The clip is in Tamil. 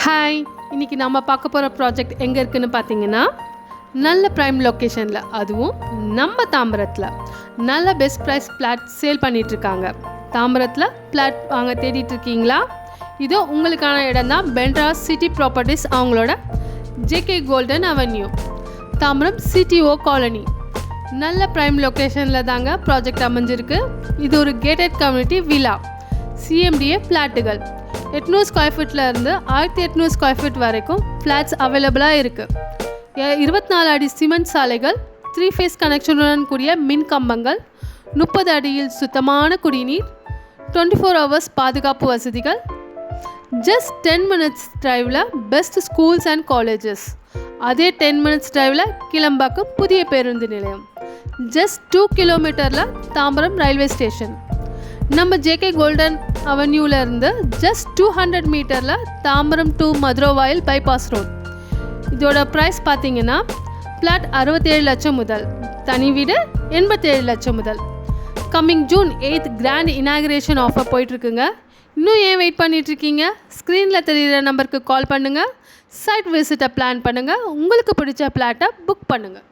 ஹாய், இன்றைக்கி நம்ம பார்க்க போகிற ப்ராஜெக்ட் எங்கே இருக்குதுன்னு பார்த்தீங்கன்னா, நல்ல ப்ரைம் லொக்கேஷனில், அதுவும் நம்ம தாம்பரத்தில் நல்ல பெஸ்ட் ப்ரைஸ் ஃப்ளாட் சேல் பண்ணிகிட்ருக்காங்க. தாம்பரத்தில் ஃப்ளாட் வாங்க தேடிட்டுருக்கீங்களா? இதோ உங்களுக்கான இடம் தான். பென்ட்ராஸ் சிட்டி ப்ராப்பர்ட்டிஸ் அவங்களோட JK golden avenue, Tambaram CTO colony. நல்ல ப்ரைம் லொக்கேஷனில் தாங்க ப்ராஜெக்ட் அமைஞ்சிருக்கு. இது ஒரு கேட்டட் கம்யூனிட்டி வில்லா, சிஎம்டிஏ ஃப்ளாட்டுகள். 800 ஸ்கொயர் ஃபீட்லேருந்து 1800 ஸ்கொயர் ஃபீட் வரைக்கும் ஃப்ளாட்ஸ் அவைலபிளாக இருக்குது. 24 அடி சிமெண்ட் சாலைகள், 3 ஃபேஸ் கனெக்ஷனுடன் கூடிய மின் கம்பங்கள், 30 அடியில் சுத்தமான குடிநீர், 24 ஹவர்ஸ் பாதுகாப்பு வசதிகள், ஜஸ்ட் 10 மினிட்ஸ் டிரைவில் பெஸ்ட் ஸ்கூல்ஸ் அண்ட் காலேஜஸ். அதே 10 மினிட்ஸ் டிரைவில் கிளம்பாக்கம் புதிய பேருந்து நிலையம், ஜஸ்ட் 2 கிலோமீட்டரில் தாம்பரம் ரயில்வே ஸ்டேஷன். நம்ம ஜேகே கோல்டன் அவென்யூலேருந்து ஜஸ்ட் 200 மீட்டரில் Tambaram to Maduravoyal bypass road. இதோட ப்ரைஸ் பார்த்தீங்கன்னா ஃப்ளாட் 67 லட்சம் முதல், தனி வீடு 87 லட்சம் முதல். Coming June 8 grand inauguration offer போயிட்டுருக்குங்க. இன்னும் ஏன் வெயிட் பண்ணிகிட்ருக்கீங்க? ஸ்க்ரீனில் தெரிகிற நம்பருக்கு கால் பண்ணுங்கள், சைட் விசிட்டை பிளான் பண்ணுங்கள், உங்களுக்கு பிடிச்ச ஃப்ளாட்டை புக் பண்ணுங்கள்.